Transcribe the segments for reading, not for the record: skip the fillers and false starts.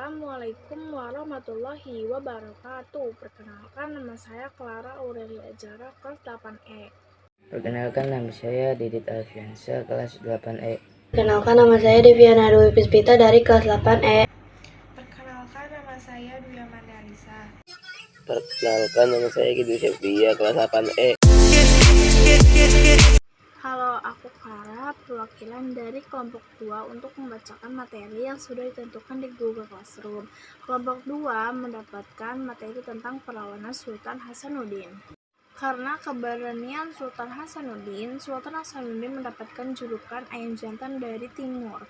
Assalamualaikum warahmatullahi wabarakatuh. Perkenalkan, nama saya Clara Aurelia Jara, kelas 8E. Perkenalkan, nama saya Didit Alfiansyah, kelas 8E. Perkenalkan, nama saya Deviana Dwi Puspita dari kelas 8E. Perkenalkan, nama saya Duya Mandalisa. Perkenalkan, nama saya Gidu Syafia, kelas 8E. Halo, aku Clara, perwakilan dari kelompok 2 untuk membacakan materi yang sudah ditentukan di Google Classroom. Kelompok 2 mendapatkan materi tentang perlawanan Sultan Hasanuddin. Karena keberanian Sultan Hasanuddin mendapatkan julukan Ayam Jantan dari Timur.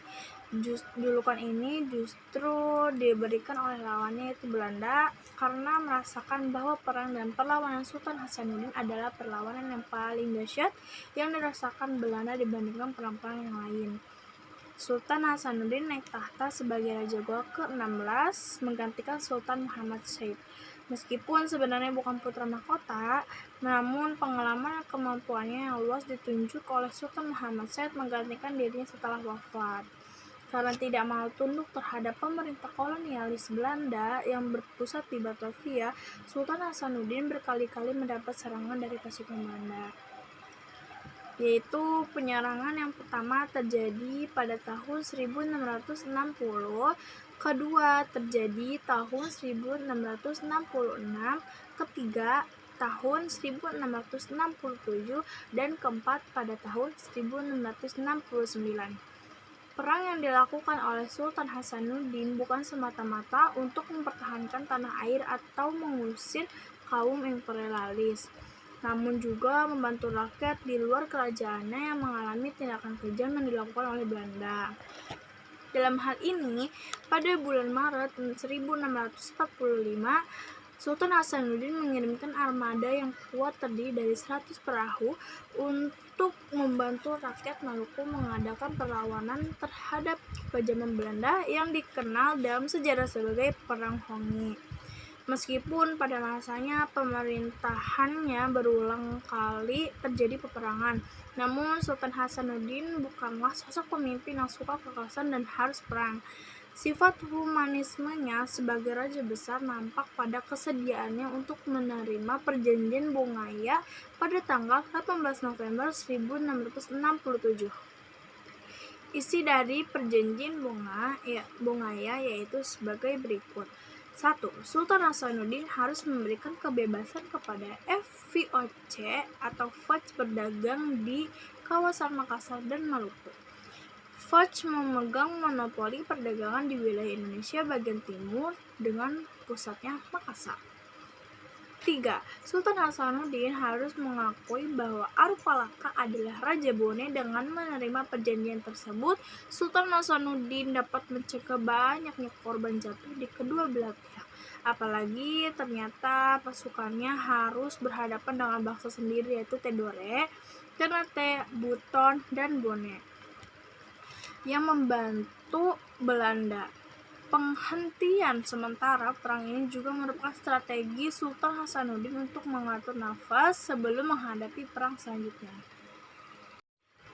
Julukan ini justru diberikan oleh lawannya, yaitu Belanda, karena merasakan bahwa perang dan perlawanan Sultan Hasanuddin adalah perlawanan yang paling dahsyat yang dirasakan Belanda dibandingkan perang-perang yang lain. Sultan Hasanuddin naik tahta sebagai Raja Goa ke-16 menggantikan Sultan Muhammad Said. Meskipun sebenarnya bukan putra mahkota, namun pengalaman dan kemampuannya yang luas ditunjuk oleh Sultan Muhammad Said menggantikan dirinya setelah wafat. Karena tidak mau tunduk terhadap pemerintah kolonialis Belanda yang berpusat di Batavia, Sultan Hasanuddin berkali-kali mendapat serangan dari pasukan Belanda. Yaitu penyerangan yang pertama terjadi pada tahun 1660, kedua terjadi tahun 1666, ketiga tahun 1667, dan keempat pada tahun 1669. Perang yang dilakukan oleh Sultan Hasanuddin bukan semata-mata untuk mempertahankan tanah air atau mengusir kaum imperialis, namun juga membantu rakyat di luar kerajaannya yang mengalami tindakan kejam yang dilakukan oleh Belanda. Dalam hal ini, pada bulan Maret 1645, Sultan Hasanuddin mengirimkan armada yang kuat terdiri dari 100 perahu untuk membantu rakyat Maluku mengadakan perlawanan terhadap kekejaman Belanda yang dikenal dalam sejarah sebagai Perang Hongi. Meskipun pada masanya pemerintahannya berulang kali terjadi peperangan, namun Sultan Hasanuddin bukanlah sosok pemimpin yang suka kekerasan dan harus perang. Sifat humanismenya sebagai raja besar nampak pada kesediaannya untuk menerima perjanjian Bongaya pada tanggal 18 November 1667. Isi dari perjanjian Bongaya yaitu sebagai berikut. 1. Sultan Hasanuddin harus memberikan kebebasan kepada FVOC atau Foch berdagang di kawasan Makassar dan Maluku. Foch memegang monopoli perdagangan di wilayah Indonesia bagian timur dengan pusatnya Makassar. 3. Sultan Hasanuddin harus mengakui bahwa Arupalaka adalah Raja Bone. Dengan menerima perjanjian tersebut, Sultan Hasanuddin dapat mencegah banyaknya korban jatuh di kedua belah pihak. Apalagi ternyata pasukannya harus berhadapan dengan bangsa sendiri, yaitu Tidore, Ternate, Buton, dan Bone, yang membantu Belanda. Penghentian sementara perang ini juga merupakan strategi Sultan Hasanuddin untuk mengatur nafas sebelum menghadapi perang selanjutnya.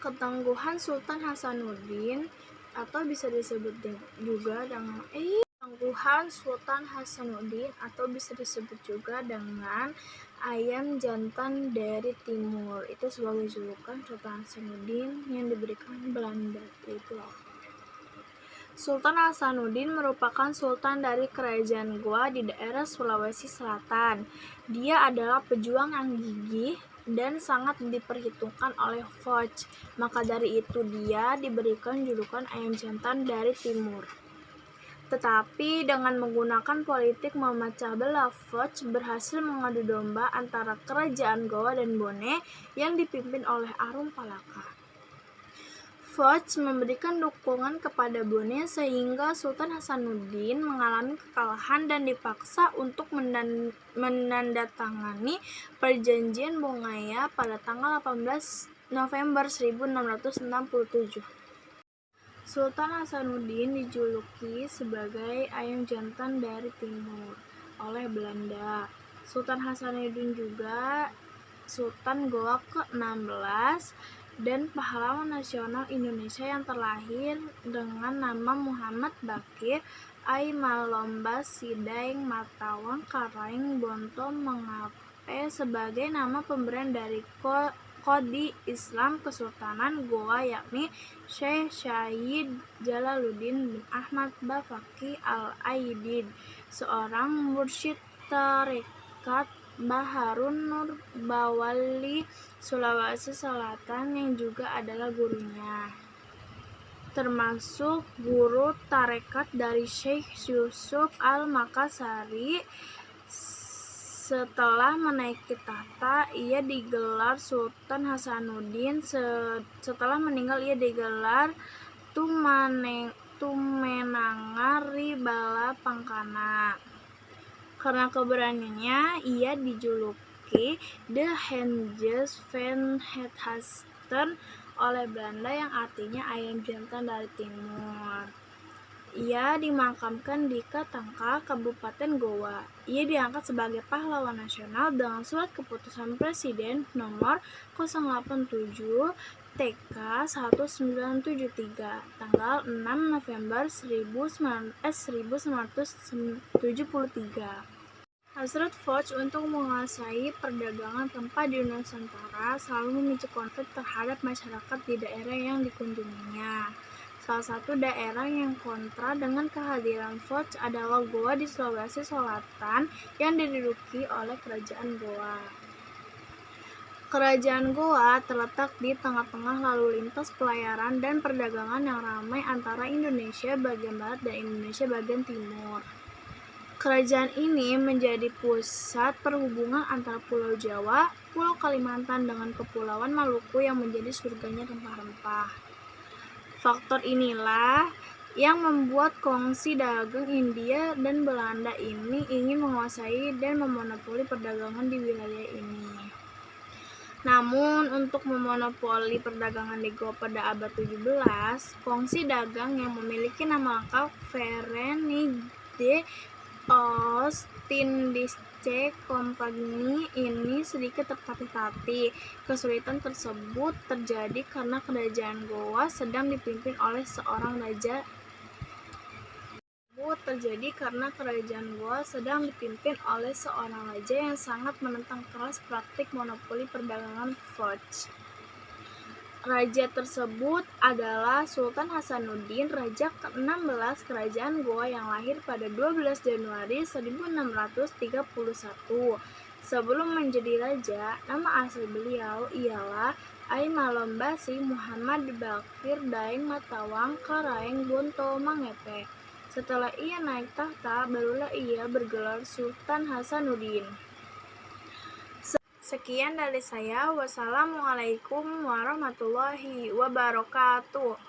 Ketangguhan Sultan Hasanuddin atau bisa disebut juga dengan Ayam Jantan dari Timur. Itu sebagai julukan Sultan Hasanuddin yang diberikan Belanda, yaitu Sultan Hasanuddin merupakan sultan dari kerajaan Goa di daerah Sulawesi Selatan. Dia adalah pejuang yang gigih dan sangat diperhitungkan oleh Foch. Maka dari itu dia diberikan julukan Ayam Jantan dari Timur. Tetapi dengan menggunakan politik memecah belah, Foch berhasil mengadu domba antara kerajaan Goa dan Bone yang dipimpin oleh Arupalaka. Foch memberikan dukungan kepada Bone sehingga Sultan Hasanuddin mengalami kekalahan dan dipaksa untuk menandatangani perjanjian Bongaya pada tanggal 18 November 1667. Sultan Hasanuddin dijuluki sebagai Ayam Jantan dari Timur oleh Belanda. Sultan Hasanuddin juga Sultan Goa ke-16 dan pahlawan nasional Indonesia yang terlahir dengan nama Muhammad Baqir ai malomba sidaeng matawang karaeng bonto mengape sebagai nama pemberian dari Qadi Islam Kesultanan Goa, yakni Syekh Syahid Jalaluddin bin Ahmad Bafaki Al-Aidid, seorang mursyid tarekat Baharun Nur Bawali Sulawesi Selatan yang juga adalah gurunya, termasuk guru tarekat dari Syekh Yusuf Al-Makassari. Setelah menaiki tahta, ia digelar Sultan Hasanuddin. Setelah meninggal, ia digelar Tumenangari Bala Pangkana. Karena keberaniannya, ia dijuluki The Hendjes van het Hasten oleh Belanda, yang artinya ayam jantan dari timur. Ia dimakamkan di Katangka, Kabupaten Goa. Ia diangkat sebagai pahlawan nasional dengan surat keputusan Presiden nomor 087 TK 1973 tanggal 6 November 1973. Hasrat Foch untuk menguasai perdagangan rempah di Nusantara selalu memicu konflik terhadap masyarakat di daerah yang dikunjunginya. Salah satu daerah yang kontra dengan kehadiran Foch adalah Goa di Sulawesi Selatan yang diduduki oleh Kerajaan Goa. Kerajaan Goa terletak di tengah-tengah lalu lintas pelayaran dan perdagangan yang ramai antara Indonesia bagian barat dan Indonesia bagian timur. Kerajaan ini menjadi pusat perhubungan antara Pulau Jawa, Pulau Kalimantan dengan Kepulauan Maluku yang menjadi surganya rempah-rempah. Faktor inilah yang membuat kongsi dagang India dan Belanda ini ingin menguasai dan memonopoli perdagangan di wilayah ini. Namun, untuk memonopoli perdagangan di Goa pada abad 17, kongsi dagang yang memiliki nama lengkap Verenigde Oostindische Compagnie ini sedikit tertatih-tatih. Kesulitan tersebut terjadi karena kerajaan Goa sedang dipimpin oleh seorang raja yang sangat menentang keras praktik monopoli perdagangan Foch. Raja tersebut adalah Sultan Hasanuddin, raja ke-16 Kerajaan Goa yang lahir pada 12 Januari 1631. Sebelum menjadi raja, nama asli beliau ialah Ai Malombasi Muhammad Bakir Daeng Matawang Karaeng Bonto Mangepe. Setelah ia naik tahta, barulah ia bergelar Sultan Hasanuddin. Sekian dari saya. Wassalamualaikum warahmatullahi wabarakatuh.